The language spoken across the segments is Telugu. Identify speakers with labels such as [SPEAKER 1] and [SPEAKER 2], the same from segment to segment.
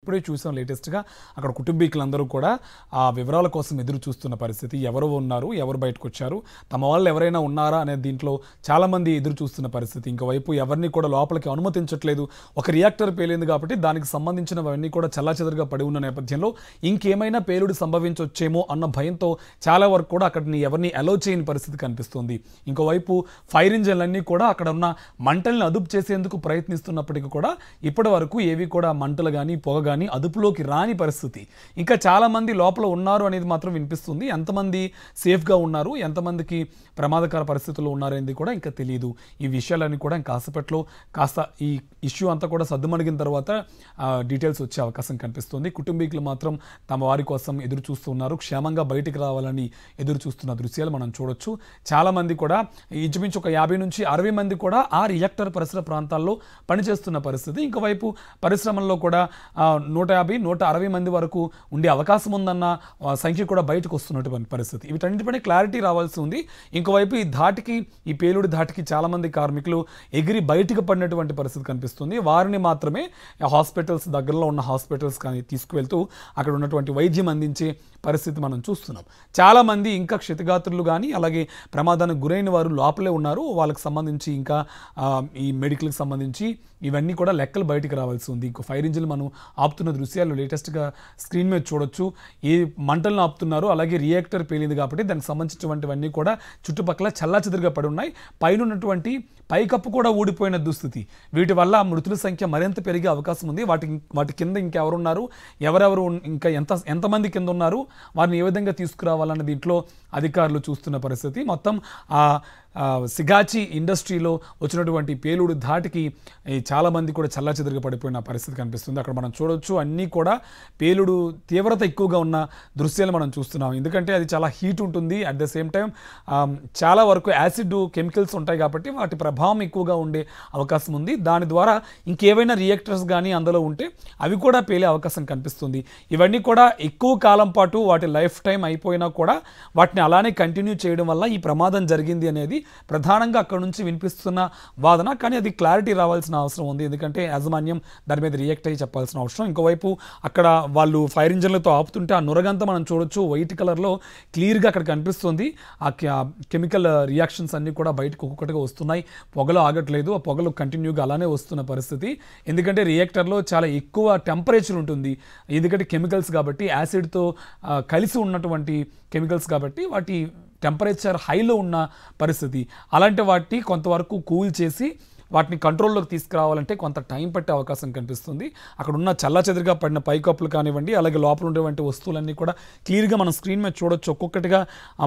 [SPEAKER 1] ఇప్పుడే చూసాం లేటెస్ట్గా అక్కడ కుటుంబీకులందరూ కూడా ఆ వివరాల కోసం ఎదురు చూస్తున్న పరిస్థితి. ఎవరు ఉన్నారు, ఎవరు బయటకు వచ్చారు, తమ వాళ్ళు ఎవరైనా ఉన్నారా అనే దీంట్లో చాలామంది ఎదురు చూస్తున్న పరిస్థితి. ఇంకోవైపు ఎవరిని కూడా లోపలికి అనుమతించట్లేదు. ఒక రియాక్టర్ పేలింది కాబట్టి దానికి సంబంధించినవన్నీ కూడా చల్లాచెదరుగా పడి ఉన్న నేపథ్యంలో ఇంకేమైనా పేలుడు సంభవించొచ్చేమో అన్న భయంతో చాలా వరకు కూడా అక్కడిని ఎవరిని అలో చేయని పరిస్థితి కనిపిస్తుంది. ఇంకోవైపు ఫైర్ ఇంజన్లన్నీ కూడా అక్కడ ఉన్న మంటల్ని అదుపు చేసేందుకు ప్రయత్నిస్తున్నప్పటికీ కూడా ఇప్పటి వరకు ఏవి కూడా మంటలు కానీ పొగ కానీ అదుపులోకి రాని పరిస్థితి. ఇంకా చాలామంది లోపల ఉన్నారు అనేది మాత్రం వినిపిస్తుంది. ఎంతమంది సేఫ్గా ఉన్నారు, ఎంతమందికి ప్రమాదకర పరిస్థితుల్లో ఉన్నారనేది కూడా ఇంకా తెలియదు. ఈ విషయాలన్నీ కూడా ఇంకా కాసేపట్లో కాస్త ఈ ఇష్యూ అంతా కూడా సద్దుమణిగిన తర్వాత డీటెయిల్స్ వచ్చే అవకాశం కనిపిస్తుంది. కుటుంబీకులు మాత్రం తమ వారి కోసం ఎదురు చూస్తున్నారు. క్షేమంగా బయటికి రావాలని ఎదురు చూస్తున్న దృశ్యాలు మనం చూడొచ్చు. చాలామంది కూడా ఇంచుమించు ఒక 50 నుంచి 60 మంది కూడా ఆ రియాక్టర్ పరిసర ప్రాంతాల్లో పనిచేస్తున్న పరిస్థితి. ఇంకోవైపు పరిశ్రమల్లో కూడా 150-160 మంది వరకు ఉండే అవకాశం ఉందన్న సంఖ్య కూడా బయటకు వస్తున్నటువంటి పరిస్థితి. వీటన్నిటిపైన క్లారిటీ రావాల్సి ఉంది. ఇంకోవైపు ఈ పేలుడు ధాటికి చాలామంది కార్మికులు ఎగిరి బయటకు పడినటువంటి పరిస్థితి కనిపిస్తుంది. వారిని మాత్రమే హాస్పిటల్స్, దగ్గరలో ఉన్న హాస్పిటల్స్ కానీ తీసుకువెళ్తూ అక్కడ ఉన్నటువంటి వైద్యం అందించే పరిస్థితి మనం చూస్తున్నాం. చాలామంది ఇంకా క్షతిగాత్రులు కానీ అలాగే ప్రమాదానికి గురైన వారు లోపలే ఉన్నారు. వాళ్ళకి సంబంధించి ఇంకా ఈ మెడికల్కి సంబంధించి ఇవన్నీ కూడా లెక్కలు బయటికి రావాల్సి ఉంది. ఇంకో ఫైర్ ఇంజిన్ మనం ఆపుతున్న దృశ్యాలు లేటెస్ట్గా స్క్రీన్ మీద చూడొచ్చు. ఏ మంటలను ఆపుతున్నారు, అలాగే రియాక్టర్ పేలింది కాబట్టి దానికి సంబంధించినటువంటివన్నీ కూడా చుట్టుపక్కల చల్లాచెదురుగా పడి ఉన్నాయి. పైన ఉన్నటువంటి పైకప్పు కూడా ఊడిపోయిన దుస్థితి. వీటి వల్ల మృతుల సంఖ్య మరింత పెరిగే అవకాశం ఉంది. వాటి కింద ఇంకెవరున్నారు, ఎవరెవరు ఇంకా ఎంతమంది కింద ఉన్నారు, వారిని ఏ విధంగా తీసుకురావాలన్న దీంట్లో అధికారులు చూస్తున్న పరిస్థితి. మొత్తం సిగాచి ఇండస్ట్రీలో వచ్చినటువంటి పేలుడు ధాటికి చాలామంది కూడా చల్లాచెదురుగా పడిపోయిన పరిస్థితి కనిపిస్తుంది. అక్కడ మనం చూడవచ్చు అన్నీ కూడా పేలుడు తీవ్రత ఎక్కువగా ఉన్న దృశ్యాలు మనం చూస్తున్నాం. ఎందుకంటే అది చాలా హీట్ ఉంటుంది. అట్ ద సేమ్ టైం చాలా వరకు యాసిడ్ కెమికల్స్ ఉంటాయి కాబట్టి వాటి ప్రభావం ఎక్కువగా ఉండే అవకాశం ఉంది. దాని ద్వారా ఇంకేవైనా రియాక్టర్స్ కానీ అందులో ఉంటే అవి కూడా పేలే అవకాశం కనిపిస్తుంది. ఇవన్నీ కూడా ఎక్కువ కాలం పాటు వాటి లైఫ్ టైం అయిపోయినా కూడా వాటిని అలానే కంటిన్యూ చేయడం వల్ల ఈ ప్రమాదం జరిగింది అనేది ప్రధానంగా అక్కడ నుంచి వినిపిస్తున్న వాదన. కానీ అది క్లారిటీ రావాల్సిన అవసరం ఉంది. ఎందుకంటే యాజమాన్యం దాని మీద రియాక్ట్ అయ్యి చెప్పాల్సిన అవసరం. ఇంకోవైపు అక్కడ వాళ్ళు ఫైర్ ఇంజన్లతో ఆపుతుంటే ఆ నురగంతా మనం చూడొచ్చు. వైట్ కలర్లో క్లియర్గా అక్కడ కనిపిస్తుంది. ఆ కెమికల్ రియాక్షన్స్ అన్నీ కూడా బయటకు ఒక్కొక్కటిగా వస్తున్నాయి. పొగలు ఆగట్లేదు. ఆ పొగలు కంటిన్యూగా అలానే వస్తున్న పరిస్థితి. ఎందుకంటే రియాక్టర్లో చాలా ఎక్కువ టెంపరేచర్ ఉంటుంది. ఎందుకంటే కెమికల్స్ కాబట్టి, యాసిడ్తో కలిసి ఉన్నటువంటి కెమికల్స్ కాబట్టి వాటి టెంపరేచర్ హైలో ఉన్న పరిస్థితి. అలాంటి వాటిని కొంతవరకు కూల్ చేసి వాటిని కంట్రోల్లోకి తీసుకురావాలంటే కొంత టైం పట్టే అవకాశం కనిపిస్తుంది. అక్కడ ఉన్న చల్లాచెదురుగా పడిన పైకప్పులు కానివ్వండి, అలాగే లోపల ఉండేటువంటి వస్తువులన్నీ కూడా క్లియర్గా మనం స్క్రీన్ మీద చూడొచ్చు. ఒక్కొక్కటిగా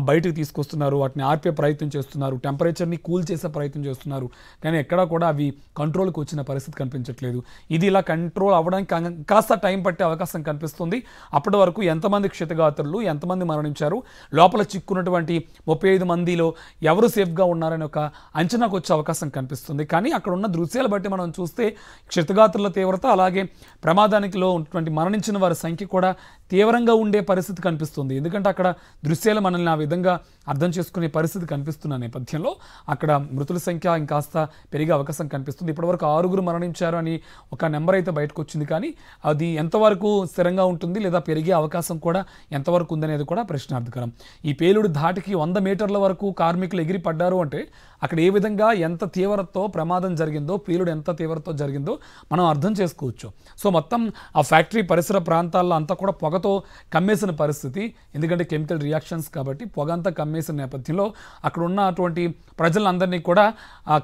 [SPEAKER 1] బయటకు తీసుకొస్తున్నారు, వాటిని ఆర్పే ప్రయత్నం చేస్తున్నారు, టెంపరేచర్ని కూల్ చేసే ప్రయత్నం చేస్తున్నారు. కానీ ఎక్కడా కూడా అవి కంట్రోల్కి వచ్చిన పరిస్థితి కనిపించట్లేదు. ఇది ఇలా కంట్రోల్ అవ్వడానికి కాస్త టైం పట్టే అవకాశం కనిపిస్తుంది. అప్పటి వరకు ఎంతమంది క్షతగాత్రులు, ఎంతమంది మరణించారు, లోపల చిక్కున్నటువంటి 35 మందిలో ఎవరు సేఫ్గా ఉన్నారని ఒక అంచనాకు వచ్చే అవకాశం కనిపిస్తుంది. కానీ అక్కడ ఉన్న దృశ్యాలు బట్టి మనం చూస్తే క్షతగాత్రుల తీవ్రత, అలాగే ప్రమాదానికిలో ఉన్నటువంటి మరణించిన వారి సంఖ్య కూడా తీవ్రంగా ఉండే పరిస్థితి కనిపిస్తుంది. ఎందుకంటే అక్కడ దృశ్యాలు మనల్ని ఆ విధంగా అర్థం చేసుకునే పరిస్థితి కనిపిస్తున్న నేపథ్యంలో అక్కడ మృతుల సంఖ్య ఇంకాస్త పెరిగే అవకాశం కనిపిస్తుంది. ఇప్పటివరకు 6 మరణించారు అని ఒక నెంబర్ అయితే బయటకు వచ్చింది. కానీ అది ఎంతవరకు స్థిరంగా ఉంటుంది లేదా పెరిగే అవకాశం కూడా ఎంతవరకు ఉందనేది కూడా ప్రశ్నార్థకరం. ఈ పేలుడు ధాటికి 100 మీటర్ల వరకు కార్మికులు ఎగిరి పడ్డారు అంటే అక్కడ ఏ విధంగా ఎంత తీవ్రతతో ప్రమాదం జరిగిందో, పేలుడు ఎంత తీవ్రతతో జరిగిందో మనం అర్థం చేసుకోవచ్చు. సో మొత్తం ఆ ఫ్యాక్టరీ పరిసర ప్రాంతాల్లో అంతా కూడా పొగతో కమ్మేసిన పరిస్థితి. ఎందుకంటే కెమికల్ రియాక్షన్స్ కాబట్టి పొగ అంతా కమ్మేసిన నేపథ్యంలో అక్కడ ఉన్నటువంటి ప్రజలందరినీ కూడా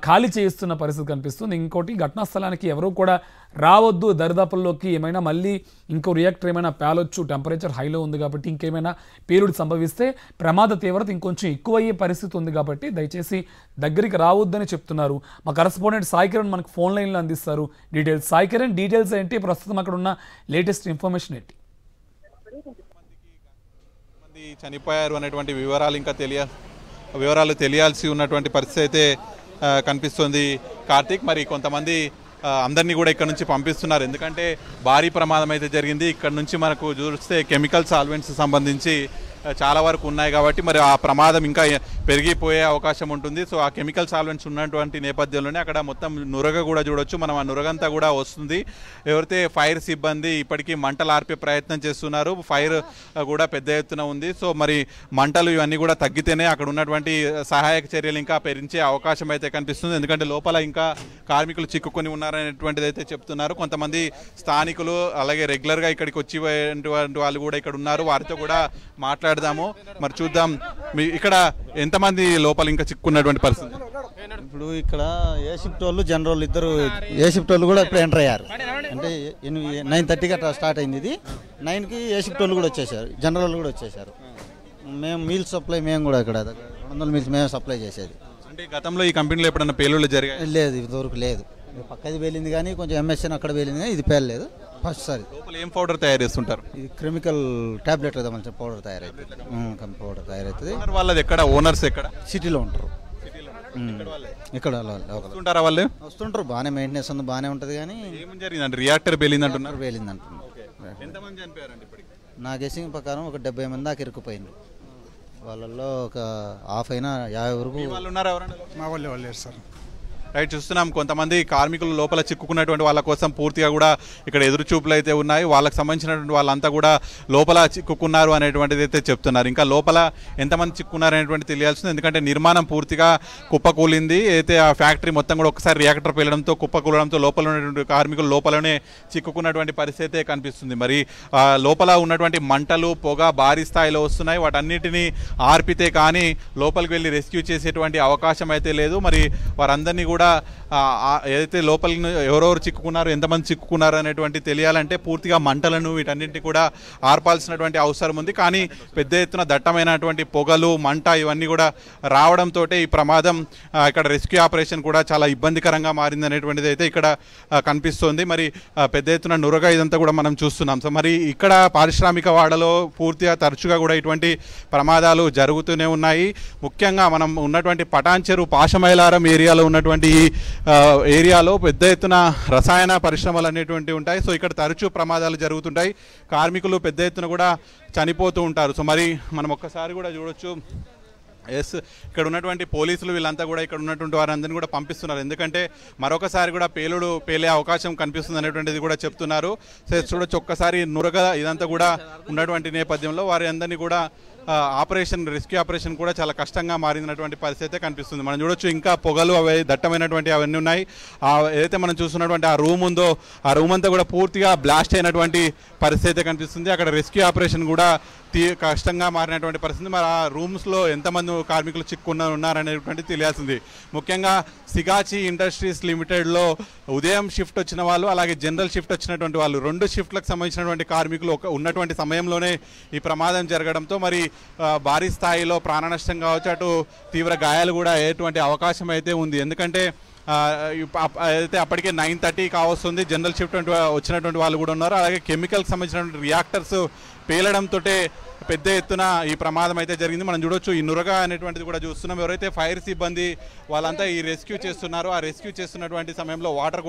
[SPEAKER 1] ఖాళీ చేయిస్తున్న పరిస్థితి కనిపిస్తుంది. ఇంకోటి, ఘటనా స్థలానికి ఎవరు కూడా రావద్దు, దరిదాపుల్లోకి ఏమైనా మళ్ళీ ఇంకో రియాక్టర్ ఏమైనా పేలొచ్చు, టెంపరేచర్ హైలో ఉంది కాబట్టి ఇంకేమైనా పేలుడు సంభవిస్తే ప్రమాద తీవ్రత ఇంకొంచెం ఎక్కువయ్యే పరిస్థితి ఉంది కాబట్టి దయచేసి దగ్గరికి రావద్దని చెప్తున్నారు. మా కరెస్పాండెంట్ సాయి కిరణ్ మనకు ఫోన్ లైన్లో అందిస్తారు డీటెయిల్స్. సాయి కిరణ్, డీటెయిల్స్ ఏంటి, ప్రస్తుతం అక్కడ ఉన్న లేటెస్ట్ ఇన్ఫర్మేషన్ ఏంటి?
[SPEAKER 2] చనిపోయారు అనేటువంటి వివరాలు తెలియాల్సి ఉన్నటువంటి పరిస్థితి అయితే కనిపిస్తుంది కార్తీక్. మరి కొంతమంది అందరినీ కూడా ఇక్కడ నుంచి పంపిస్తున్నారు. ఎందుకంటే భారీ ప్రమాదం అయితే జరిగింది. ఇక్కడ నుంచి మనకు చూస్తే కెమికల్ సాల్వెంట్స్ సంబంధించి చాలా వరకు ఉన్నాయి కాబట్టి మరి ఆ ప్రమాదం ఇంకా పెరిగిపోయే అవకాశం ఉంటుంది. సో ఆ కెమికల్ సాల్వెంట్స్ ఉన్నటువంటి నేపథ్యంలోనే అక్కడ మొత్తం నురగ కూడా చూడొచ్చు మనం. ఆ నురగంతా కూడా వస్తుంది. ఎవరైతే ఫైర్ సిబ్బంది ఇప్పటికీ మంటలు ఆర్పే ప్రయత్నం చేస్తున్నారు. ఫైర్ కూడా పెద్ద ఎత్తున ఉంది. సో మరి మంటలు ఇవన్నీ కూడా తగ్గితేనే అక్కడ ఉన్నటువంటి సహాయక చర్యలు ఇంకా పెంచే అవకాశం అయితే కనిపిస్తుంది. ఎందుకంటే లోపల ఇంకా కార్మికులు చిక్కుకొని ఉన్నారనేటువంటిది అయితే చెప్తున్నారు. కొంతమంది స్థానికులు అలాగే రెగ్యులర్గా ఇక్కడికి వచ్చి వాళ్ళు కూడా ఇక్కడ ఉన్నారు. వారితో కూడా మాట్లాడదాము. మరి చూద్దాం ఇక్కడ ఎంతమంది లోపల ఇంకా చిక్కున్నటువంటి పరిస్థితి.
[SPEAKER 3] ఇప్పుడు ఇక్కడ ఏ షిఫ్ట్ వాళ్ళు జనరల్ ఇద్దరు ఏ షిఫ్ట్ వాళ్ళు కూడా ఇప్పుడు ఎంటర్ అయ్యారు. అంటే 9:30కి అట్లా స్టార్ట్ అయింది. ఇది 9కి ఏ షిఫ్ట్ వాళ్ళు కూడా వచ్చేసారు, జనరల్ వాళ్ళు కూడా వచ్చేసారు. మేము మీల్స్ సప్లై మేము కూడా ఇక్కడ 200 మీల్స్ మేము సప్లై చేసేది.
[SPEAKER 2] అంటే గతంలో ఈ కంపెనీలో ఎప్పుడన్నా పేలుళ్ళు జరిగాయి?
[SPEAKER 3] లేదు, ఇంతవరకు లేదు. పక్కది పేలింది కానీ కొంచెం ఎంఎస్ఎన్ అక్కడ పేలింది కానీ ఇది పేలలేదు. ఫస్ట్ సారి.
[SPEAKER 2] లోపల ఏం పౌడర్ తయారు చేస్తుంటారు?
[SPEAKER 3] ఇది కెమికల్ టాబ్లెట్ కదా మంచి పౌడర్ తయారవుతుంది. పౌడర్ తయారవుతుంది.
[SPEAKER 2] వాళ్ళది ఎక్కడ? ఓనర్స్ ఎక్కడ?
[SPEAKER 3] సిటీలో ఉంటారు. ఇక్కడ
[SPEAKER 2] వస్తుంటారా వాళ్ళు?
[SPEAKER 3] వస్తుంటారు. బాగానే మెయింటెనెన్స్ ఉంది, బాగానే ఉంటుంది. కానీ
[SPEAKER 2] ఏమని జరిగిందంటే రియాక్టర్ పేలిందంటున్నారు.
[SPEAKER 3] పేలిందంటున్నారు.
[SPEAKER 2] ఎంతమంది చనిపోయారండి ఇప్పటికి?
[SPEAKER 3] నా గెస్సింగ్ ప్రకారం ఒక 70 మంది దాకా ఇరుక్కుపోయింది. వాళ్ళల్లో ఒక హాఫ్ అయినా 50 వరకు
[SPEAKER 2] వాళ్ళు ఉన్నారా? ఎవరైనా?
[SPEAKER 4] మా వాళ్ళు లేరు సార్.
[SPEAKER 2] రైట్, చూస్తున్నాం కొంతమంది కార్మికులు లోపల చిక్కుకున్నటువంటి వాళ్ళ కోసం పూర్తిగా కూడా ఇక్కడ ఎదురు చూపులు అయితే ఉన్నాయి. వాళ్ళకి సంబంధించినటువంటి వాళ్ళంతా కూడా లోపల చిక్కుకున్నారు అనేటువంటిది అయితే చెప్తున్నారు. ఇంకా లోపల ఎంతమంది చిక్కుకున్నారు అనేటువంటి తెలియాల్సింది. ఎందుకంటే నిర్మాణం పూర్తిగా కుప్పకూలింది. అయితే ఆ ఫ్యాక్టరీ మొత్తం కూడా ఒకసారి రియాక్టర్ పేలడంతో కుప్పకూలడంతో లోపల ఉన్నటువంటి కార్మికులు లోపలనే చిక్కుకున్నటువంటి పరిస్థితి కనిపిస్తుంది. మరి లోపల ఉన్నటువంటి మంటలు పొగ భారీ స్థాయిలో వస్తున్నాయి. వాటన్నిటినీ ఆర్పితే కానీ లోపలికి వెళ్ళి రెస్క్యూ చేసేటువంటి అవకాశం అయితే లేదు. మరి వారందరినీ కూడా ఏదైతే లోపల ఎవరెవరు చిక్కుకున్నారు, ఎంతమంది చిక్కుకున్నారు అనేటువంటి తెలియాలంటే పూర్తిగా మంటలను వీటన్నింటినీ కూడా ఆర్పాల్సినటువంటి అవసరం ఉంది. కానీ పెద్ద ఎత్తున దట్టమైనటువంటి పొగలు మంట ఇవన్నీ కూడా రావడంతో ఈ ప్రమాదం ఇక్కడ రెస్క్యూ ఆపరేషన్ కూడా చాలా ఇబ్బందికరంగా మారింది అనేటువంటిది అయితే ఇక్కడ కనిపిస్తోంది. మరి పెద్ద ఎత్తున నురగ ఇదంతా కూడా మనం చూస్తున్నాం. సో మరి ఇక్కడ పారిశ్రామిక వాడలో పూర్తిగా తరచుగా కూడా ఇటువంటి ప్రమాదాలు జరుగుతూనే ఉన్నాయి. ముఖ్యంగా మనం ఉన్నటువంటి పటాన్చెరు పాషమైలారం ఏరియాలో ఉన్నటువంటి ఈ ఏరియాలో పెద్ద ఎత్తున రసాయన పరిశ్రమలు అనేటువంటివి ఉంటాయి. సో ఇక్కడ తరచూ ప్రమాదాలు జరుగుతుంటాయి. కార్మికులు పెద్ద ఎత్తున కూడా చనిపోతూ ఉంటారు. సో మరి మనం ఒక్కసారి కూడా చూడొచ్చు. ఇక్కడ ఉన్నటువంటి పోలీసులు వీళ్ళంతా కూడా ఇక్కడ ఉన్నటువంటి వారందరినీ కూడా పంపిస్తున్నారు. ఎందుకంటే మరొకసారి కూడా పేలే అవకాశం కనిపిస్తుంది అనేటువంటిది కూడా చెప్తున్నారు. సో చూడొచ్చు ఒక్కసారి నురగ ఇదంతా కూడా ఉన్నటువంటి నేపథ్యంలో వారి అందరినీ కూడా రెస్క్యూ ఆపరేషన్ కూడా చాలా కష్టంగా మారినటువంటి పరిస్థితి కనిపిస్తుంది. మనం చూడొచ్చు ఇంకా పొగలు అవి దట్టమైనటువంటి అవన్నీ ఉన్నాయి. ఏదైతే మనం చూస్తున్నటువంటి ఆ రూమ్ ఉందో ఆ రూమ్ అంతా కూడా పూర్తిగా బ్లాస్ట్ అయినటువంటి పరిస్థితి కనిపిస్తుంది. అక్కడ రెస్క్యూ ఆపరేషన్ కూడా కష్టంగా మారినటువంటి పరిస్థితి. మరి ఆ రూమ్స్లో ఎంతమంది కార్మికులు ఉన్నారనేటువంటి తెలియాల్సింది. ముఖ్యంగా సిగాచి ఇండస్ట్రీస్ లిమిటెడ్లో ఉదయం షిఫ్ట్ వచ్చిన వాళ్ళు అలాగే జనరల్ షిఫ్ట్ వచ్చినటువంటి వాళ్ళు 2 షిఫ్ట్లకు సంబంధించినటువంటి కార్మికులు ఉన్నటువంటి సమయంలోనే ఈ ప్రమాదం జరగడంతో మరి భారీ స్థాయిలో ప్రాణ నష్టం కావచ్చు, అటు తీవ్ర గాయాలు కూడా అయ్యేటువంటి అవకాశం అయితే ఉంది. ఎందుకంటే అయితే అప్పటికే 9:30 కావస్తుంది. జనరల్ షిఫ్ట్ వచ్చినటువంటి వాళ్ళు కూడా ఉన్నారు. అలాగే కెమికల్కి సంబంధించినటువంటి రియాక్టర్స్ పేలడంతో పెద్ద ఎత్తున ఈ ప్రమాదం అయితే జరిగింది. మనం చూడొచ్చు ఈ నురగ అనేటువంటిది కూడా చూస్తున్నాం. ఎవరైతే ఫైర్ సిబ్బంది వాళ్ళంతా ఈ రెస్క్యూ చేస్తున్నారో ఆ రెస్క్యూ చేస్తున్నటువంటి సమయంలో వాటర్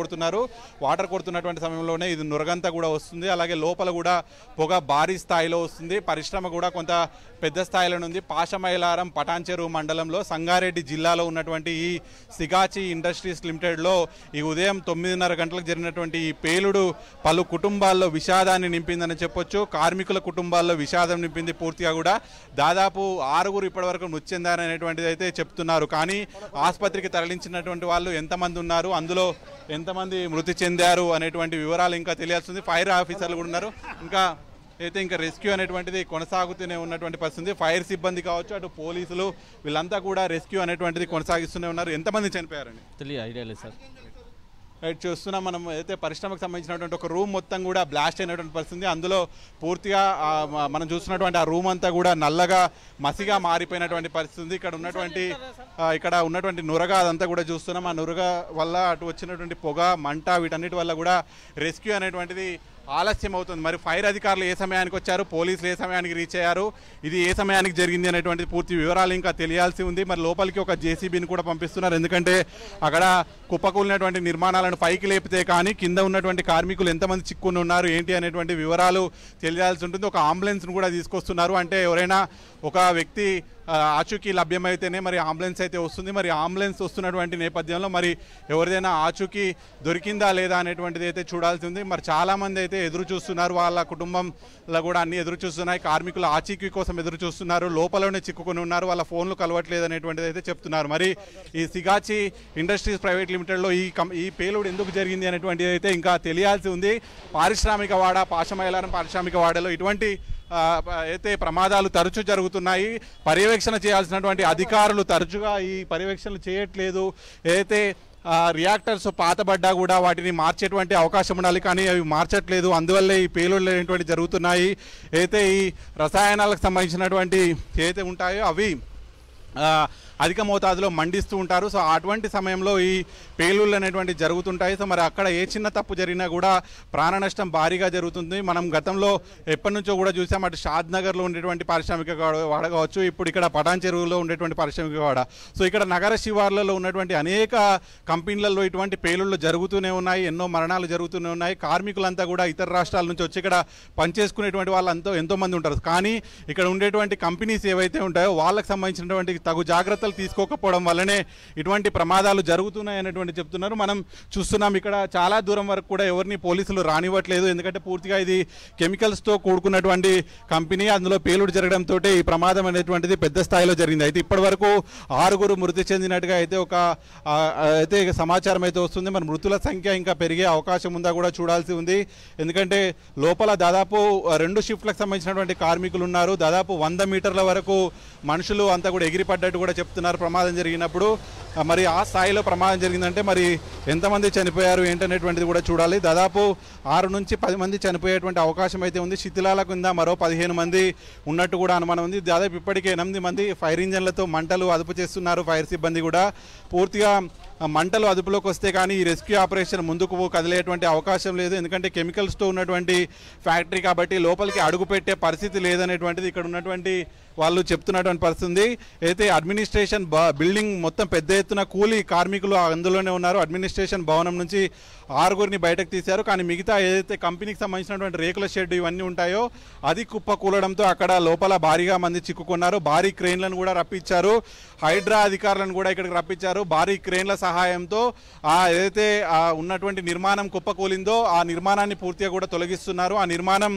[SPEAKER 2] కొడుతున్నటువంటి సమయంలోనే ఇది నురగంతా కూడా వస్తుంది. అలాగే లోపల కూడా పొగ భారీ స్థాయిలో వస్తుంది. పరిశ్రమ కూడా కొంత పెద్ద స్థాయిలో ఉంది. పాషమైలారం పటాన్చెరు మండలంలో సంగారెడ్డి జిల్లాలో ఉన్నటువంటి ఈ సిగాచి ఇండస్ట్రీస్ లిమిటెడ్లో ఈ ఉదయం 9:30 గంటలకు జరిగినటువంటి ఈ పేలుడు పలు కుటుంబాల్లో విషాదాన్ని నింపిందని చెప్పొచ్చు. కార్మికుల కుటుంబాల్లో విషాదం నింపింది. పూర్తిగా కూడా దాదాపు 6 ఇప్పటివరకు మృతి చెందారనేటువంటిది అయితే చెప్తున్నారు. కానీ ఆసుపత్రికి తరలించినటువంటి వాళ్ళు ఎంతమంది ఉన్నారు, అందులో ఎంతమంది మృతి చెందారు అనేటువంటి వివరాలు ఇంకా తెలియాల్సింది. ఫైర్ ఆఫీసర్లు కూడా ఉన్నారు. ఇంకా రెస్క్యూ అనేటువంటిది కొనసాగుతూనే ఉన్నటువంటి పరిస్థితి. ఫైర్ సిబ్బంది కావచ్చు, అటు పోలీసులు వీళ్ళంతా కూడా రెస్క్యూ అనేటువంటిది కొనసాగిస్తూనే ఉన్నారు. ఎంతమంది చనిపోయారని
[SPEAKER 5] తెలియదు, ఐడియా లేదు సార్.
[SPEAKER 2] రైట్, చూస్తున్నాం మనం. అయితే పరిశ్రమకు సంబంధించినటువంటి ఒక రూమ్ మొత్తం కూడా బ్లాస్ట్ అయినటువంటి పరిస్థితి. అందులో పూర్తిగా మనం చూస్తున్నటువంటి ఆ రూమ్ అంతా కూడా నల్లగా మసిగా మారిపోయినటువంటి పరిస్థితి. ఇక్కడ ఉన్నటువంటి నురగ అదంతా కూడా చూస్తున్నాం. ఆ నురగ వల్ల అటు వచ్చినటువంటి పొగ మంట వీటన్నిటి వల్ల కూడా రెస్క్యూ అనేటువంటిది ఆలస్యం అవుతుంది. మరి ఫైర్ అధికారులు ఏ సమయానికి వచ్చారు, పోలీసులు ఏ సమయానికి రీచ్ అయ్యారు, ఇది ఏ సమయానికి జరిగింది అనేటువంటి పూర్తి వివరాలు ఇంకా తెలియాల్సి ఉంది. మరి లోపలికి ఒక జేసీబీని కూడా పంపిస్తున్నారు, ఎందుకంటే అక్కడ కుప్పకూలినటువంటి నిర్మాణాలను పైకి లేపితే కానీ కింద ఉన్నటువంటి కార్మికులు ఎంతమంది చిక్కుని ఉన్నారు ఏంటి అనేటువంటి వివరాలు తెలియాల్సి ఉంటుంది. ఒక అంబులెన్స్ను కూడా తీసుకొస్తున్నారు, అంటే ఎవరైనా ఒక వ్యక్తి ఆచూకీ లభ్యమైతేనే మరి అంబులెన్స్ అయితే వస్తుంది. మరి అంబులెన్స్ వస్తున్నటువంటి నేపథ్యంలో మరి ఎవరిదైనా ఆచూకీ దొరికిందా లేదా అనేటువంటిది అయితే చూడాల్సి ఉంది. మరి చాలామంది అయితే ఎదురు చూస్తున్నారు, వాళ్ళ కుటుంబంలో కూడా అన్ని ఎదురు చూస్తున్నాయి. కార్మికులు ఆచూకీ కోసం ఎదురు చూస్తున్నారు, లోపలనే చిక్కుకొని ఉన్నారు, వాళ్ళ ఫోన్లు కలవట్లేదు అనేటువంటిది అయితే చెప్తున్నారు. మరి ఈ సిగాచి ఇండస్ట్రీస్ ప్రైవేట్ లిమిటెడ్లో ఈ పేలుడు ఎందుకు జరిగింది అనేటువంటిది అయితే ఇంకా తెలియాల్సి ఉంది. పారిశ్రామిక వాడ, పాశమైలారం పారిశ్రామిక వాడలో ఇటువంటి అయితే ప్రమాదాలు తరచూ జరుగుతున్నాయి. పర్యవేక్షణ చేయాల్సినటువంటి అధికారులు తరచుగా ఈ పర్యవేక్షణలు చేయట్లేదు. ఏదైతే రియాక్టర్స్ పాతబడ్డా కూడా వాటిని మార్చేటువంటి అవకాశం ఉండాలి, కానీ అవి మార్చట్లేదు. అందువల్లే ఈ పేలుళ్ళు అనేటువంటి జరుగుతున్నాయి. అయితే ఈ రసాయనాలకు సంబంధించినటువంటి ఏదైతే ఉంటాయో అవి అధిక మోతాదులో మండిస్తూ ఉంటారు. సో అటువంటి సమయంలో ఈ పేలుళ్ళు అనేటువంటి జరుగుతుంటాయి. సో మరి అక్కడ ఏ చిన్న తప్పు జరిగినా కూడా ప్రాణ నష్టం భారీగా జరుగుతుంది. మనం గతంలో ఎప్పటి నుంచో కూడా చూసాం, అటు షాద్ నగర్లో ఉండేటువంటి పారిశ్రామిక వాడ కావచ్చు, ఇప్పుడు ఇక్కడ పటాన్ చెరువులో ఉండేటువంటి పారిశ్రామిక వాడ. సో ఇక్కడ నగర శివార్లలో ఉన్నటువంటి అనేక కంపెనీలలో ఇటువంటి పేలుళ్ళు జరుగుతూనే ఉన్నాయి, ఎన్నో మరణాలు జరుగుతూనే ఉన్నాయి. కార్మికులంతా కూడా ఇతర రాష్ట్రాల నుంచి వచ్చి ఇక్కడ పనిచేసుకునేటువంటి వాళ్ళంతా ఎంతోమంది ఉంటారు, కానీ ఇక్కడ ఉండేటువంటి కంపెనీస్ ఏవైతే ఉంటాయో వాళ్ళకి సంబంధించినటువంటి తగు జాగ్రత్తలు తీసుకోకపోవడం వల్లనే ఇటువంటి ప్రమాదాలు జరుగుతున్నాయి అనేటువంటి చెప్తున్నారు. మనం చూస్తున్నాం ఇక్కడ చాలా దూరం వరకు కూడా ఎవరిని పోలీసులు రానివ్వట్లేదు, ఎందుకంటే పూర్తిగా ఇది కెమికల్స్తో కూడుకున్నటువంటి కంపెనీ. అందులో పేలుడు జరగడంతో ఈ ప్రమాదం అనేటువంటిది పెద్ద స్థాయిలో జరిగింది. అయితే ఇప్పటి వరకు 6 మృతి చెందినట్టుగా అయితే సమాచారం అయితే వస్తుంది. మరి మృతుల సంఖ్య ఇంకా పెరిగే అవకాశం ఉందా కూడా చూడాల్సి ఉంది, ఎందుకంటే లోపల దాదాపు 2 షిఫ్ట్లకు సంబంధించినటువంటి కార్మికులు ఉన్నారు. దాదాపు 100 మీటర్ల వరకు మనుషులు అంతా కూడా ఎగిరిపడ్డట్టు కూడా చెప్తున్నారు ప్రమాదం జరిగినప్పుడు. మరి ఆ స్థాయిలో ప్రమాదం జరిగిందంటే మరి ఎంతమంది చనిపోయారు ఏంటనేటువంటిది కూడా చూడాలి. దాదాపు 6 నుంచి 10 మంది చనిపోయేటువంటి అవకాశం అయితే ఉంది. శిథిలాల కింద మరో 15 మంది ఉన్నట్టు కూడా అనుమానం ఉంది. దాదాపు ఇప్పటికే 8 మంది ఫైర్ ఇంజన్లతో మంటలు అదుపు చేస్తున్నారు. ఫైర్ సిబ్బంది కూడా పూర్తిగా మంటలు అదుపులోకి వస్తే కానీ ఈ రెస్క్యూ ఆపరేషన్ ముందుకు కదిలేటువంటి అవకాశం లేదు, ఎందుకంటే కెమికల్స్తో ఉన్నటువంటి ఫ్యాక్టరీ కాబట్టి లోపలికి అడుగు పెట్టే పరిస్థితి లేదనేటువంటిది ఇక్కడ ఉన్నటువంటి వాళ్ళు చెప్తున్నటువంటి పరిస్థితి. అయితే అడ్మినిస్ట్రేషన్ బిల్డింగ్ మొత్తం పెద్ద ఎత్తున కూలి కార్మికులు అందులోనే ఉన్నారు. అడ్మినిస్ట్రేషన్ భవనం నుంచి 6 బయటకు తీశారు, కానీ మిగతా ఏదైతే కంపెనీకి సంబంధించినటువంటి రేకుల షెడ్ ఇవన్నీ ఉంటాయో అది కుప్ప కూలడంతో అక్కడ లోపల భారీగా మంది చిక్కుకున్నారు. భారీ క్రెయిన్లను కూడా రప్పించారు, హైడ్రా అధికారులను కూడా ఇక్కడికి రప్పించారు. భారీ క్రెయిన్ల సహాయంతో ఏదైతే ఉన్నటువంటి నిర్మాణం కుప్పకూలిందో ఆ నిర్మాణాన్ని పూర్తిగా కూడా తొలగిస్తున్నారు. ఆ నిర్మాణం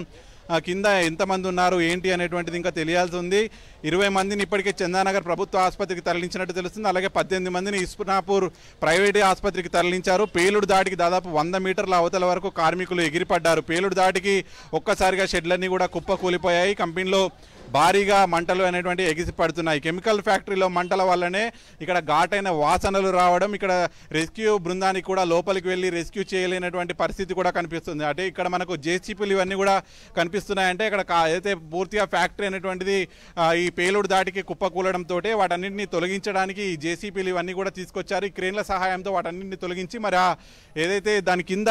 [SPEAKER 2] కింద ఎంతమంది ఉన్నారు ఏంటి అనేటువంటిది ఇంకా తెలియాల్సి ఉంది. 20 మందిని ఇప్పటికే చందానగర్ ప్రభుత్వ ఆసుపత్రికి తరలించినట్టు తెలుస్తుంది. అలాగే 18 మందిని ఇస్నాపూర్ ప్రైవేట్ ఆసుపత్రికి తరలించారు. పేలుడు దాటికి దాదాపు 100 మీటర్ల అవతల వరకు కార్మికులు ఎగిరిపడ్డారు. పేలుడు దాటికి ఒక్కసారిగా షెడ్లన్నీ కూడా కుప్ప కూలిపోయాయి. కంపెనీలో భారీగా మంటలు అనేటువంటి ఎగిసి పడుతున్నాయి. కెమికల్ ఫ్యాక్టరీలో మంటల వల్లనే ఇక్కడ ఘాటైన వాసనలు రావడం, ఇక్కడ రెస్క్యూ బృందానికి కూడా లోపలికి వెళ్ళి రెస్క్యూ చేయలేనటువంటి పరిస్థితి కూడా కనిపిస్తుంది. అంటే ఇక్కడ మనకు జేసీపీలు ఇవన్నీ కూడా కనిపిస్తున్నాయంటే ఇక్కడ ఏదైతే పూర్తిగా ఫ్యాక్టరీ అనేటువంటిది ఈ పేలుడు దాటికి కుప్పకూలడంతో వాటన్నింటినీ తొలగించడానికి ఈ జేసీపీలు ఇవన్నీ కూడా తీసుకొచ్చారు. ఈ క్రేన్ల సహాయంతో వాటన్నింటినీ తొలగించి మరి ఏదైతే దాని కింద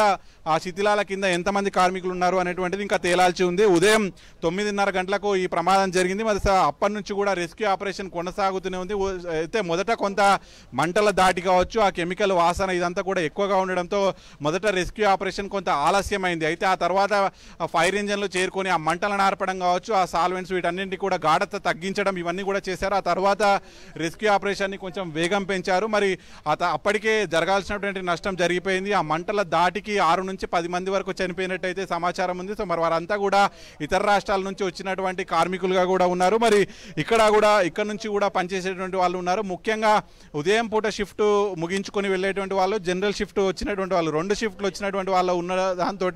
[SPEAKER 2] ఆ శిథిలాల కింద ఎంతమంది కార్మికులు ఉన్నారు అనేటువంటిది ఇంకా తేలాల్సి ఉంది. ఉదయం 9:30 గంటలకు ఈ ప్రమాదం జరిగింది. మరి అప్పటి నుంచి కూడా రెస్క్యూ ఆపరేషన్ కొనసాగుతూనే ఉంది. అయితే మొదట కొంత మంటల దాటి కావచ్చు, ఆ కెమికల్ వాసన ఇదంతా కూడా ఎక్కువగా ఉండడంతో మొదట రెస్క్యూ ఆపరేషన్ కొంత ఆలస్యమైంది. అయితే ఆ తర్వాత ఫైర్ ఇంజన్లు చేరుకొని ఆ మంటలను ఆర్పడం కావచ్చు, ఆ సాల్వెంట్స్ వీటన్నింటి కూడా గాఢత తగ్గించడం ఇవన్నీ కూడా చేశారు. ఆ తర్వాత రెస్క్యూ ఆపరేషన్ని కొంచెం వేగం పెంచారు. మరి అప్పటికే జరగాల్సినటువంటి నష్టం జరిగిపోయింది. ఆ మంటల దాటికి 6 నుంచి 10 మంది వరకు చనిపోయినట్టయితే సమాచారం ఉంది. సో మరి వారంతా కూడా ఇతర రాష్ట్రాల నుంచి వచ్చినటువంటి కార్మికులుగా కూడా ఉన్నారు. మరి ఇక్కడ నుంచి కూడా పనిచేసేటువంటి వాళ్ళు ఉన్నారు. ముఖ్యంగా ఉదయం పూట షిఫ్ట్ ముగించుకొని వెళ్ళేటువంటి వాళ్ళు, జనరల్ షిఫ్ట్ వచ్చినటువంటి వాళ్ళు, 2 షిఫ్ట్లు వచ్చినటువంటి వాళ్ళు ఉన్న దాంతో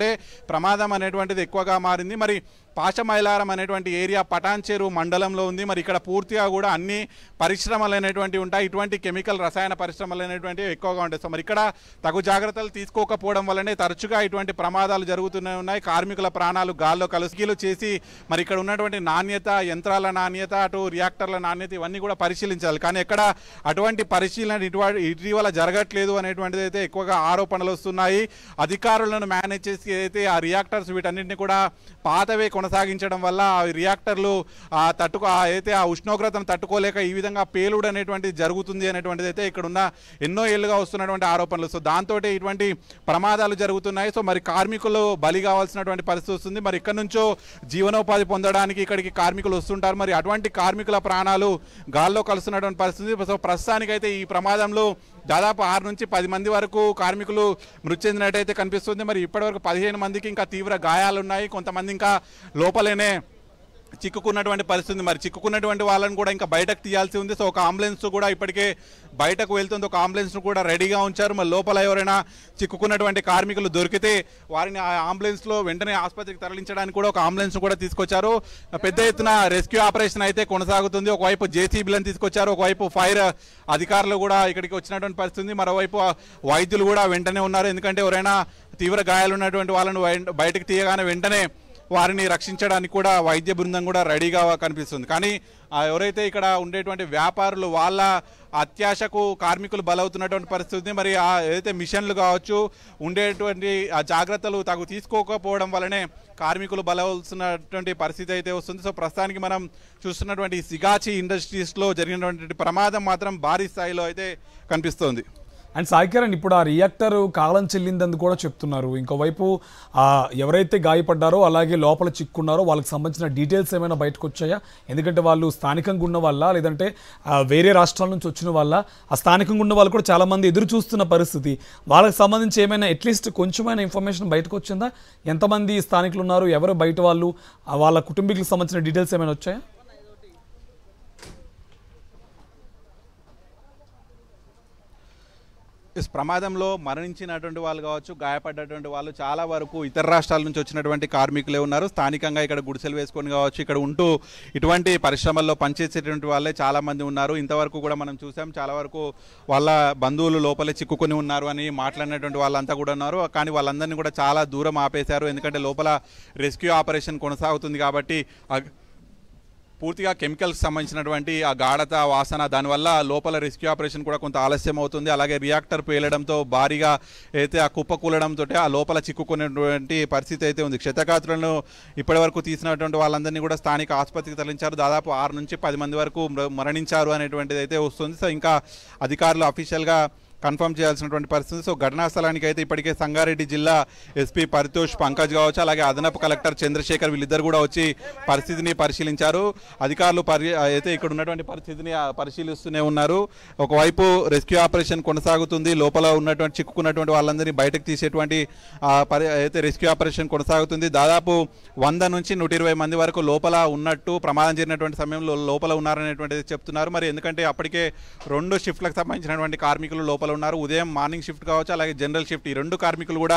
[SPEAKER 2] ప్రమాదం అనేటువంటిది ఎక్కువగా మారింది. మరి పాషమైలారం అనేటువంటి ఏరియా పటాన్చెరు మండలంలో ఉంది. మరి ఇక్కడ పూర్తిగా కూడా అన్ని పరిశ్రమలు అనేటువంటివి ఉంటాయి. ఇటువంటి కెమికల్ రసాయన పరిశ్రమలు అనేటువంటివి ఎక్కువగా ఉంటాయి. సో మరి ఇక్కడ తగు జాగ్రత్తలు తీసుకోకపోవడం వల్లనే తరచుగా ఇటువంటి ప్రమాదాలు జరుగుతూనే ఉన్నాయి. కార్మికుల ప్రాణాలు గాల్లో కలుసుకీలు చేసి మరి ఇక్కడ ఉన్నటువంటి నాణ్యత, యంత్రాల నాణ్యత, అటు రియాక్టర్ల నాణ్యత ఇవన్నీ కూడా పరిశీలించాలి. కానీ ఎక్కడ అటువంటి పరిశీలన ఇటీవల జరగట్లేదు అనేటువంటిది అయితే ఎక్కువగా ఆరోపణలు వస్తున్నాయి. అధికారులను మేనేజ్ చేసి అయితే ఆ రియాక్టర్స్ వీటన్నింటినీ కూడా పాతవే కొనసాగించడం వల్ల ఆ రియాక్టర్లు అయితే ఆ ఉష్ణోగ్రతను తట్టుకోలేక ఈ విధంగా పేలుడు అనేటువంటిది జరుగుతుంది అనేటువంటిది అయితే ఇక్కడున్న ఎన్నో ఏళ్ళుగా వస్తున్నటువంటి ఆరోపణలు. సో దాంతో ఇటువంటి ప్రమాదాలు జరుగుతున్నాయి. సో మరి కార్మికులు బలి కావాల్సినటువంటి పరిస్థితి వస్తుంది. మరి ఇక్కడ నుంచో జీవనోపాధి పొందడానికి ఇక్కడికి కార్మికులు వస్తుంటారు. మరి అటువంటి కార్మికుల ప్రాణాలు గాల్లో కలుస్తున్నటువంటి పరిస్థితి. సో ప్రస్తుతానికైతే ఈ ప్రమాదంలో దాదాపు 6 నుంచి 10 మంది వరకు కార్మికులు మృతి చెందినట్టయితే కనిపిస్తుంది. మరి ఇప్పటివరకు 15 మందికి ఇంకా తీవ్ర గాయాలు ఉన్నాయి. కొంతమంది ఇంకా లోపలనే చిక్కుకున్నటువంటి పరిస్థితి. మరి చిక్కుకున్నటువంటి వాళ్ళని కూడా ఇంకా బయటకు తీయాల్సి ఉంది. సో ఒక అంబులెన్స్ కూడా ఇప్పటికే బయటకు వెళ్తుంది. ఒక అంబులెన్స్ను కూడా రెడీగా ఉంచారు. మరి లోపల ఎవరైనా చిక్కుకున్నటువంటి కార్మికులు దొరికితే వారిని ఆ అంబులెన్స్లో వెంటనే ఆసుపత్రికి తరలించడానికి కూడా ఒక అంబులెన్స్ కూడా తీసుకొచ్చారు. పెద్ద ఎత్తున రెస్క్యూ ఆపరేషన్ అయితే కొనసాగుతుంది. ఒకవైపు జేసీబీలను తీసుకొచ్చారు, ఒకవైపు ఫైర్ అధికారులు కూడా ఇక్కడికి వచ్చినటువంటి పరిస్థితి. మరోవైపు వైద్యులు కూడా వెంటనే ఉన్నారు. ఎందుకంటే ఎవరైనా తీవ్ర గాయాలు ఉన్నటువంటి వాళ్ళను బయటకు తీయగానే వెంటనే వారిని రక్షించడానికి కూడా వైద్య బృందం కూడా రెడీగా కనిపిస్తుంది. కానీ ఎవరైతే ఇక్కడ ఉండేటువంటి వ్యాపారులు వాళ్ళ అత్యాశకు కార్మికులు బలవుతున్నటువంటి పరిస్థితి. మరి ఏదైతే మిషన్లు కావచ్చు ఉండేటువంటి ఆ జాగ్రత్తలు తగు తీసుకోకపోవడం వల్లనే కార్మికులు బలవుతున్నటువంటి పరిస్థితి అయితే వస్తుంది. సో ప్రస్తుతానికి మనం చూస్తున్నటువంటి సిగాచి ఇండస్ట్రీస్లో జరిగినటువంటి ప్రమాదం మాత్రం భారీ స్థాయిలో అయితే కనిపిస్తోంది.
[SPEAKER 1] అండ్ సాయికిరణ్, ఇప్పుడు ఆ రియాక్టర్ కాలం చెల్లిందని కూడా చెప్తున్నారు. ఇంకోవైపు ఎవరైతే గాయపడ్డారో అలాగే లోపల చిక్కున్నారో వాళ్ళకి సంబంధించిన డీటెయిల్స్ ఏమైనా బయటకు వచ్చాయా? ఎందుకంటే వాళ్ళు స్థానికంగా ఉన్న వాళ్ళ లేదంటే వేరే రాష్ట్రాల నుంచి వచ్చిన వాళ్ళ, ఆ స్థానికంగా ఉన్న వాళ్ళు కూడా చాలామంది ఎదురు చూస్తున్న పరిస్థితి. వాళ్ళకి సంబంధించి ఏమైనా అట్లీస్ట్ కొంచెమైనా ఇన్ఫర్మేషన్ బయటకు వచ్చిందా? ఎంతమంది స్థానికులు ఉన్నారు, ఎవరు బయట వాళ్ళు, వాళ్ళ కుటుంబీకులకు సంబంధించిన డీటెయిల్స్ ఏమైనా వచ్చాయా?
[SPEAKER 2] ప్రమాదంలో మరణించినటువంటి వాళ్ళు కావచ్చు, గాయపడ్డటువంటి వాళ్ళు చాలా వరకు ఇతర రాష్ట్రాల నుంచి వచ్చినటువంటి కార్మికులే ఉన్నారు. స్థానికంగా ఇక్కడ గుడిసెలు వేసుకొని కావచ్చు, ఇక్కడ ఉంటూ ఇటువంటి పరిశ్రమల్లో పనిచేసేటువంటి వాళ్ళే చాలామంది ఉన్నారు. ఇంతవరకు కూడా మనం చూసాం, చాలా వరకు వాళ్ళ బంధువులు లోపలే చిక్కుకొని ఉన్నారు అని మాట్లాడినటువంటి వాళ్ళంతా కూడా ఉన్నారు. కానీ వాళ్ళందరినీ కూడా చాలా దూరం ఆపేశారు. ఎందుకంటే లోపల రెస్క్యూ ఆపరేషన్ కొనసాగుతుంది కాబట్టి పూర్తిగా కెమికల్స్ సంబంధించినటువంటి ఆ గాఢత, వాసన, దానివల్ల లోపల రెస్క్యూ ఆపరేషన్ కూడా కొంత ఆలస్యం అవుతుంది. అలాగే రియాక్టర్ పేలడంతో భారీగా అయితే ఆ కుప్ప కూలడంతో ఆ లోపల చిక్కుకునేటువంటి పరిస్థితి అయితే ఉంది. క్షతగాత్రులను ఇప్పటివరకు తీసినటువంటి వాళ్ళందరినీ కూడా స్థానిక ఆసుపత్రికి తరలించారు. దాదాపు 6 నుంచి 10 మంది వరకు మరణించారు అనేటువంటిది అయితే వస్తుంది. సో ఇంకా అధికారులు అఫీషియల్గా కన్ఫర్మ్ చేయాల్సినటువంటి పరిస్థితి. సో ఘటనా స్థలానికి అయితే ఇప్పటికే సంగారెడ్డి జిల్లా ఎస్పీ పరితోష్ పంకజ్ కావచ్చు, అలాగే అదనపు కలెక్టర్ చంద్రశేఖర్ వీళ్ళిద్దరు కూడా వచ్చి పరిస్థితిని పరిశీలించారు. అధికారులు అయితే ఇక్కడ ఉన్నటువంటి పరిస్థితిని పరిశీలిస్తూనే ఉన్నారు. ఒకవైపు రెస్క్యూ ఆపరేషన్ కొనసాగుతుంది, లోపల ఉన్నటువంటి చిక్కుకున్నటువంటి వాళ్ళందరినీ బయటకు తీసేటువంటి అయితే రెస్క్యూ ఆపరేషన్ కొనసాగుతుంది. దాదాపు 100 నుంచి 120 మంది వరకు లోపల ఉన్నట్టు, ప్రమాదం జరిగినటువంటి సమయంలో లోపల ఉన్నారనేటువంటిది చెప్తున్నారు. మరి ఎందుకంటే అప్పటికే 2 షిఫ్ట్లకు సంబంధించినటువంటి కార్మికులు లోపల ఉన్నారు. ఉదయం మార్నింగ్ షిఫ్ట్ కావచ్చు, అలాగే జనరల్ షిఫ్ట్, ఈ 2 కార్మికులు కూడా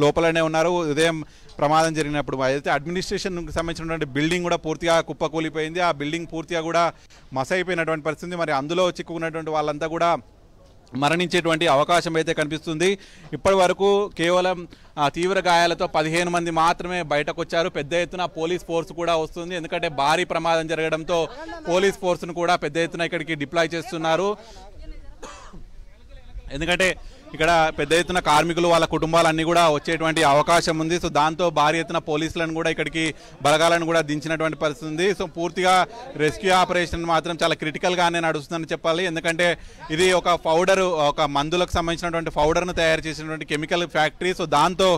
[SPEAKER 2] లోపలనే ఉన్నారు. ఉదయం ప్రమాదం జరిగినప్పుడు అయితే అడ్మినిస్ట్రేషన్కి సంబంధించినటువంటి బిల్డింగ్ కూడా పూర్తిగా కుప్పకూలిపోయింది. ఆ బిల్డింగ్ పూర్తిగా కూడా మసైపోయినటువంటి పరిస్థితి. మరి అందులో చిక్కుకున్నటువంటి వాళ్ళంతా కూడా మరణించేటువంటి అవకాశం అయితే కనిపిస్తుంది. ఇప్పటి వరకు కేవలం తీవ్ర గాయాలతో 15 మంది మాత్రమే బయటకు వచ్చారు. పెద్ద ఎత్తున పోలీస్ ఫోర్స్ కూడా వస్తుంది. ఎందుకంటే భారీ ప్రమాదం జరగడంతో పోలీస్ ఫోర్స్ను కూడా పెద్ద ఎత్తున ఇక్కడికి డిప్లాయ్ చేస్తున్నారు. ఎందుకంటే ఇక్కడ పెద్ద ఎత్తున కార్మికులు వాళ్ళ కుటుంబాలన్నీ కూడా వచ్చేటువంటి అవకాశం ఉంది. సో దాంతో భారీ ఎత్తున పోలీసులను కూడా ఇక్కడికి బలగాలను కూడా దించినటువంటి పరిస్థితి ఉంది. సో పూర్తిగా రెస్క్యూ ఆపరేషన్ మాత్రం చాలా క్రిటికల్గానే నడుస్తుందని చెప్పాలి. ఎందుకంటే ఇది ఒక పౌడర్, ఒక మందులకు సంబంధించినటువంటి పౌడర్ను తయారు చేసినటువంటి కెమికల్ ఫ్యాక్టరీ. సో దాంతో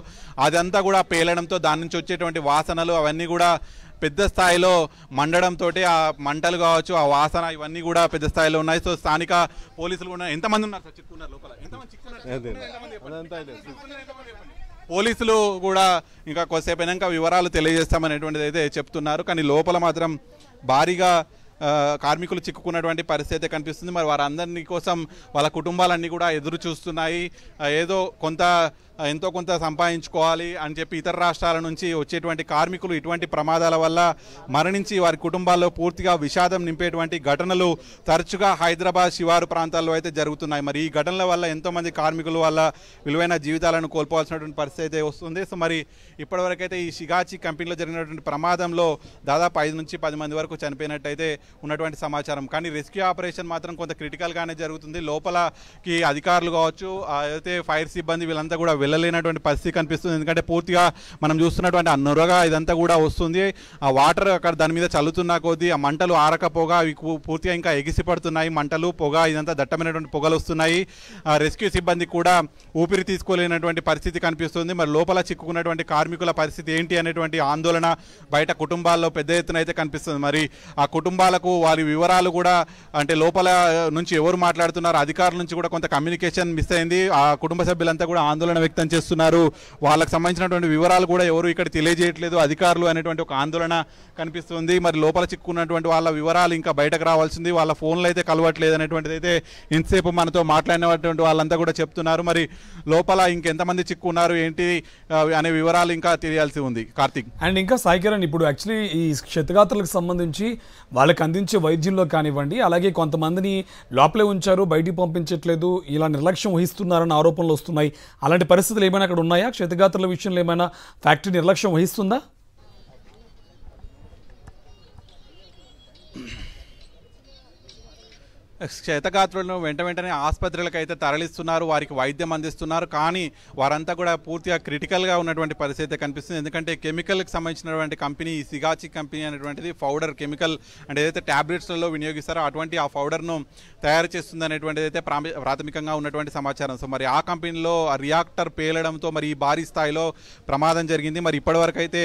[SPEAKER 2] అదంతా కూడా పేలడంతో దాని నుంచి వచ్చేటువంటి వాసనలు అవన్నీ కూడా పెద్ద స్థాయిలో మండడంతో ఆ మంటలు కావచ్చు, ఆ వాసన ఇవన్నీ కూడా పెద్ద స్థాయిలో ఉన్నాయి. సో స్థానిక పోలీసులు కూడా ఎంతమంది ఉన్నారు సార్ చిక్కున్నారు లోపల? పోలీసులు కూడా ఇంకా కొద్దిసేపు అయినాక వివరాలు తెలియజేస్తామనేటువంటిది అయితే చెప్తున్నారు. కానీ లోపల మాత్రం భారీగా కార్మికులు చిక్కుకున్నటువంటి పరిస్థితి కనిపిస్తుంది. మరి వారందరినీ కోసం వాళ్ళ కుటుంబాలన్నీ కూడా ఎదురు చూస్తున్నాయి. ఏదో కొంత ఎంతో కొంత సంపాదించుకోవాలి అని చెప్పి ఇతర రాష్ట్రాల నుంచి వచ్చేటువంటి కార్మికులు ఇటువంటి ప్రమాదాల వల్ల మరణించి వారి కుటుంబాల్లో పూర్తిగా విషాదం నింపేటువంటి ఘటనలు తరచుగా హైదరాబాద్ శివారు ప్రాంతాల్లో అయితే జరుగుతున్నాయి. మరి ఈ ఘటనల వల్ల ఎంతోమంది కార్మికులు వాళ్ళ విలువైన జీవితాలను కోల్పోవాల్సినటువంటి పరిస్థితి అయితే వస్తుంది. సో మరి ఇప్పటివరకైతే ఈ షిగాచి కంపెనీలో జరిగినటువంటి ప్రమాదంలో దాదాపు 5 నుంచి 10 మంది వరకు చనిపోయినట్టయితే ఉన్నటువంటి సమాచారం. కానీ రెస్క్యూ ఆపరేషన్ మాత్రం కొంత క్రిటికల్గానే జరుగుతుంది. లోపలకి అధికారులు కావచ్చు, అయితే ఫైర్ సిబ్బంది వీళ్ళంతా కూడా వెళ్ళలేనటువంటి పరిస్థితి కనిపిస్తుంది. ఎందుకంటే పూర్తిగా మనం చూస్తున్నటువంటి ఆ నొరగా ఇదంతా కూడా వస్తుంది. ఆ వాటర్ అక్కడ దాని మీద చల్లుతున్న కొద్దీ ఆ మంటలు ఆరకపోగా అవి పూర్తిగా ఇంకా ఎగిసిపడుతున్నాయి. మంటలు పొగ ఇదంతా దట్టమైనటువంటి పొగలు వస్తున్నాయి. రెస్క్యూ సిబ్బంది కూడా ఊపిరి తీసుకోలేనటువంటి పరిస్థితి కనిపిస్తుంది. మరి లోపల చిక్కుకున్నటువంటి కార్మికుల పరిస్థితి ఏంటి అనేటువంటి ఆందోళన బయట కుటుంబాల్లో పెద్ద ఎత్తున అయితే కనిపిస్తుంది. మరి ఆ కుటుంబాలకు వారి వివరాలు కూడా అంటే లోపల నుంచి ఎవరు మాట్లాడుతున్నారు, అధికారుల నుంచి కూడా కొంత కమ్యూనికేషన్ మిస్ అయింది. ఆ కుటుంబ సభ్యులంతా కూడా ఆందోళన వ్యక్తం చేస్తున్నారు. వాళ్ళకి సంబంధించినటువంటి వివరాలు కూడా ఎవరు ఇక్కడ తెలియజేయట్లేదు అధికారులు అనేటువంటి ఒక ఆందోళన కనిపిస్తుంది. మరి లోపల చిక్కున్నటువంటి వాళ్ళ వివరాలు ఇంకా బయటకు రావాల్సింది. వాళ్ళ ఫోన్లు అయితే కలవట్లేదు అనేటువంటిది అయితే ఇంతసేపు మనతో మాట్లాడినటువంటి వాళ్ళంతా కూడా చెప్తున్నారు. మరి లోపల ఇంకెంతమంది చిక్కున్నారు ఏంటి అనే వివరాలు ఇంకా తెలియాల్సి ఉంది. కార్తీక్
[SPEAKER 1] అండ్ ఇంకా సాయి కిరణ్, ఇప్పుడు యాక్చువల్లీ ఈ క్షతగాత్రులకు సంబంధించి వాళ్ళకి అందించే వైద్యంలో కానివ్వండి, అలాగే కొంతమందిని లోపలే ఉంచారు, బయటికి పంపించట్లేదు, ఇలా నిర్లక్ష్యం వహిస్తున్నారన్న ఆరోపణలు వస్తున్నాయి. అలాంటి పరిస్థితులు ఏమైనా అక్కడ ఉన్నాయా? క్షతగాత్రుల విషయంలో ఏమైనా ఫ్యాక్టరీ నిర్లక్ష్యం వహిస్తుందా?
[SPEAKER 2] క్షతగాత్రులను వెంటనే ఆసుపత్రులకు అయితే తరలిస్తున్నారు, వారికి వైద్యం అందిస్తున్నారు. కానీ వారంతా కూడా పూర్తిగా క్రిటికల్గా ఉన్నటువంటి పరిస్థితి కనిపిస్తుంది. ఎందుకంటే కెమికల్కి సంబంధించినటువంటి కంపెనీ ఈ సిగాచి కంపెనీ అనేటువంటిది పౌడర్ కెమికల్ అంటే ఏదైతే ట్యాబ్లెట్స్లలో వినియోగిస్తారో అటువంటి ఆ పౌడర్ను తయారు చేస్తుంది అనేటువంటిది అయితే ప్రాథమికంగా ఉన్నటువంటి సమాచారం. సో మరి ఆ కంపెనీలో ఆ రియాక్టర్ పేలడంతో మరి ఈ భారీ స్థాయిలో ప్రమాదం జరిగింది. మరి ఇప్పటివరకు అయితే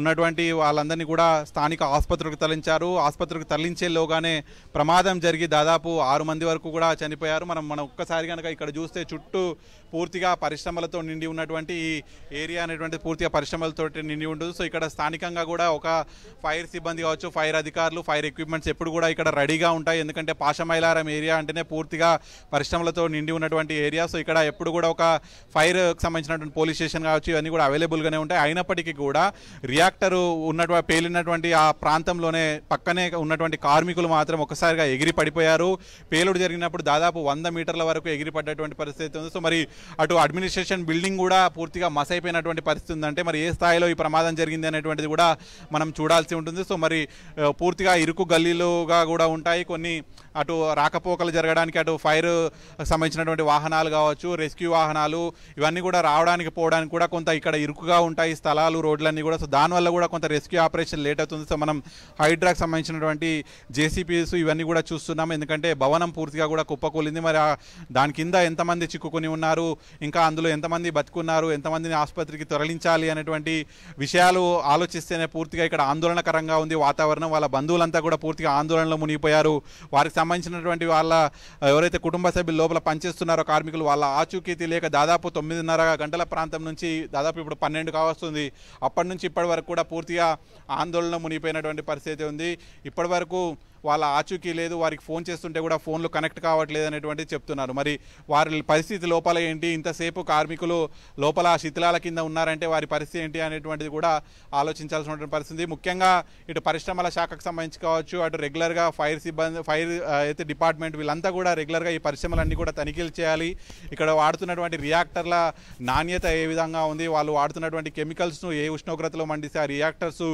[SPEAKER 2] ఉన్నటువంటి వాళ్ళందరినీ కూడా స్థానిక ఆసుపత్రికి తరలించారు. ఆసుపత్రికి తరలించేలోగానే ప్రమాదం జరిగి దాదాపు 6 మంది వరకు కూడా చనిపోయారు. మనం ఒక్కసారి కనుక ఇక్కడ చూస్తే చుట్టూ పూర్తిగా పరిశ్రమలతో నిండి ఉన్నటువంటి ఈ ఏరియా అనేటువంటి పూర్తిగా పరిశ్రమలతో నిండి ఉంటుంది. సో ఇక్కడ స్థానికంగా కూడా ఒక ఫైర్ సిబ్బంది కావచ్చు, ఫైర్ అధికారులు, ఫైర్ ఎక్విప్మెంట్స్ ఎప్పుడు కూడా ఇక్కడ రెడీగా ఉంటాయి. ఎందుకంటే పాషమైలారం ఏరియా అంటేనే పూర్తిగా పరిశ్రమలతో నిండి ఉన్నటువంటి ఏరియా. సో ఇక్కడ ఎప్పుడు కూడా ఒక ఫైర్కి సంబంధించినటువంటి పోలీస్ స్టేషన్ కావచ్చు ఇవన్నీ కూడా అవైలబుల్గానే ఉంటాయి. అయినప్పటికీ కూడా రియాక్టర్ పేలినటువంటి ఆ ప్రాంతంలోనే పక్కనే ఉన్నటువంటి కార్మికులు మాత్రం ఒకసారిగా ఎగిరి పడిపోయారు. పేలుడు జరిగినప్పుడు దాదాపు 100 మీటర్ల వరకు ఎగిరిపడ్డటువంటి పరిస్థితి ఉంది. సో మరి అటు అడ్మినిస్ట్రేషన్ బిల్డింగ్ కూడా పూర్తిగా మస్ అయిపోయినటువంటి పరిస్థితి ఉందంటే మరి ఏ స్థాయిలో ఈ ప్రమాదం జరిగింది అనేటువంటిది కూడా మనం చూడాల్సి ఉంటుంది. సో మరి పూర్తిగా ఇరుకు గల్లీలుగా కూడా ఉంటాయి. కొన్ని అటు రాకపోకలు జరగడానికి అటు ఫైర్ సంబంధించినటువంటి వాహనాలు కావచ్చు, రెస్క్యూ వాహనాలు ఇవన్నీ కూడా రావడానికి పోవడానికి కూడా కొంత ఇక్కడ ఇరుకుగా ఉంటాయి స్థలాలు, రోడ్లన్నీ కూడా. సో దానివల్ల కూడా కొంత రెస్క్యూ ఆపరేషన్ లేట్ అవుతుంది. సో మనం హైడ్రాకి సంబంధించినటువంటి జేసీపీస్ ఇవన్నీ కూడా చూస్తున్నాం. ఎందుకంటే భవనం పూర్తిగా కూడా కుప్పకూలింది. మరి దాని కింద ఎంతమంది చిక్కుకొని ఉన్నారు, ఇంకా అందులో ఎంతమంది బతుకున్నారు, ఎంతమందిని ఆసుపత్రికి తరలించాలి అనేటువంటి విషయాలు ఆలోచిస్తేనే పూర్తిగా ఇక్కడ ఆందోళనకరంగా ఉంది వాతావరణం. వాళ్ళ బంధువులంతా కూడా పూర్తిగా ఆందోళనలో మునిగిపోయారు. వారికి సంబంధించినటువంటి వాళ్ళ ఎవరైతే కుటుంబ సభ్యులు లోపల పనిచేస్తున్నారో కార్మికులు వాళ్ళ ఆచూకీ తెలియక దాదాపు 9:30 గంటల ప్రాంతం నుంచి దాదాపు ఇప్పుడు 12 కావస్తుంది. అప్పటి నుంచి ఇప్పటి వరకు కూడా పూర్తిగా ఆందోళన మునిగిపోయినటువంటి పరిస్థితి ఉంది. ఇప్పటి వరకు వాళ్ళ ఆచూకీ లేదు, వారికి ఫోన్ చేస్తుంటే కూడా ఫోన్లు కనెక్ట్ కావట్లేదు అనేటువంటిది చెప్తున్నారు. మరి వారి పరిస్థితి లోపల ఏంటి, ఇంతసేపు కార్మికులు లోపల శిథిలాల కింద ఉన్నారంటే వారి పరిస్థితి ఏంటి అనేటువంటిది కూడా ఆలోచించాల్సినటువంటి పరిస్థితి. ముఖ్యంగా ఇటు పరిశ్రమల శాఖకు సంబంధించి కావచ్చు, అటు రెగ్యులర్గా ఫైర్ సిబ్బంది, ఫైర్ అయితే డిపార్ట్మెంట్ వీళ్ళంతా కూడా రెగ్యులర్గా ఈ పరిశ్రమలన్నీ కూడా తనిఖీలు చేయాలి. ఇక్కడ వాడుతున్నటువంటి రియాక్టర్ల నాణ్యత ఏ విధంగా ఉంది, వాళ్ళు వాడుతున్నటువంటి కెమికల్స్ను ఏ ఉష్ణోగ్రతలో మండిస్తే ఆ రియాక్టర్స్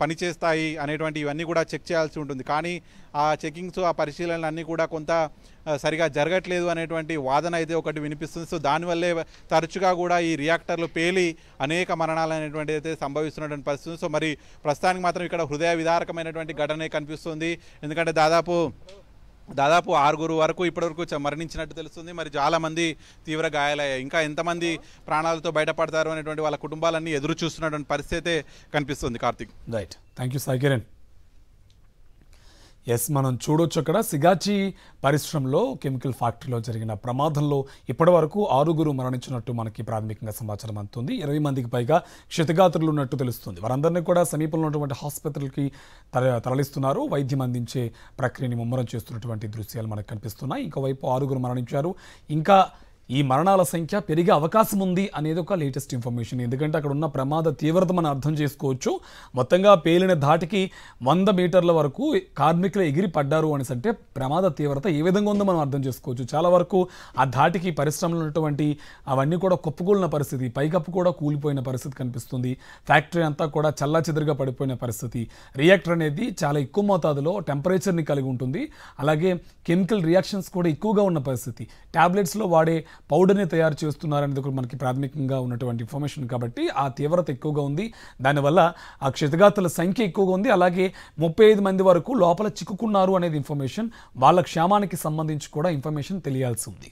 [SPEAKER 2] పనిచేస్తాయి అనేటువంటి ఇవన్నీ కూడా చెక్ చేయాల్సి ఉంటుంది. కానీ ఆ చెకింగ్స్, ఆ పరిశీలనలు అన్నీ కూడా కొంత సరిగా జరగట్లేదు అనేటువంటి వాదన అయితే ఒకటి వినిపిస్తుంది. సో దానివల్లే తరచుగా కూడా ఈ రియాక్టర్లు పేలి అనేక మరణాలు అనేటువంటిది అయితే సంభవిస్తున్నటువంటి పరిస్థితి. సో మరి ప్రస్తుతానికి మాత్రం ఇక్కడ హృదయ విదారకమైనటువంటి ఘటనే కనిపిస్తుంది. ఎందుకంటే దాదాపు 6 వరకు ఇప్పటివరకు మరణించినట్టు తెలుస్తుంది. మరి చాలామంది తీవ్ర గాయాలయ్యాయి. ఇంకా ఎంతమంది ప్రాణాలతో బయటపడతారు అనేటువంటి వాళ్ళ కుటుంబాలన్నీ ఎదురు చూస్తున్నటువంటి పరిస్థితి కనిపిస్తుంది. Karthik
[SPEAKER 1] right, thank you Sai Kiran. Yes, మనం చూడొచ్చు అక్కడ సిగాచి పరిశ్రమలో కెమికల్ ఫ్యాక్టరీలో జరిగిన ప్రమాదంలో ఇప్పటి వరకు 6 మరణించినట్టు మనకి ప్రాథమికంగా సమాచారం అందుతుంది. 20 మందికి పైగా క్షతగాత్రులు ఉన్నట్టు తెలుస్తుంది. వారందరినీ కూడా సమీపంలో ఉన్నటువంటి హాస్పిటల్కి తరలిస్తున్నారు. వైద్యం అందించే ప్రక్రియని ముమ్మరం చేస్తున్నటువంటి దృశ్యాలు మనకు కనిపిస్తున్నాయి. ఇంకోవైపు 6 మరణించారు. ఇంకా ఈ మరణాల సంఖ్య పెరిగే అవకాశం ఉంది అనేది ఒక లేటెస్ట్ ఇన్ఫర్మేషన్. ఎందుకంటే అక్కడ ఉన్న ప్రమాద తీవ్రత మనం అర్థం చేసుకోవచ్చు. మొత్తంగా పేలిన ధాటికి 100 మీటర్ల వరకు కార్మికులు ఎగిరి పడ్డారు అనేసి అంటే ప్రమాద తీవ్రత ఏ విధంగా ఉందో మనం అర్థం చేసుకోవచ్చు. చాలా వరకు ఆ ధాటికి పరిశ్రమలు ఉన్నటువంటి అవన్నీ కూడా కుప్పకూలిన పరిస్థితి, పైకప్పు కూడా కూలిపోయిన పరిస్థితి కనిపిస్తుంది. ఫ్యాక్టరీ అంతా కూడా చల్లాచెదురుగా పడిపోయిన పరిస్థితి. రియాక్టర్ అనేది చాలా ఎక్కువ మోతాదులో టెంపరేచర్ని కలిగి ఉంటుంది. అలాగే కెమికల్ రియాక్షన్స్ కూడా ఎక్కువగా ఉన్న పరిస్థితి. ట్యాబ్లెట్స్లో వాడే పౌడర్ని తయారు చేస్తున్నారనేది కూడా మనకి ప్రాథమికంగా ఉన్నటువంటి ఇన్ఫర్మేషన్. కాబట్టి ఆ తీవ్రత ఎక్కువగా ఉంది. దానివల్ల ఆ క్షతగాతుల సంఖ్య ఎక్కువగా ఉంది. అలాగే 35 మంది వరకు లోపల చిక్కుకున్నారు అనేది ఇన్ఫర్మేషన్. వాళ్ళ క్షేమానికి సంబంధించి కూడా ఇన్ఫర్మేషన్ తెలియాల్సి ఉంది.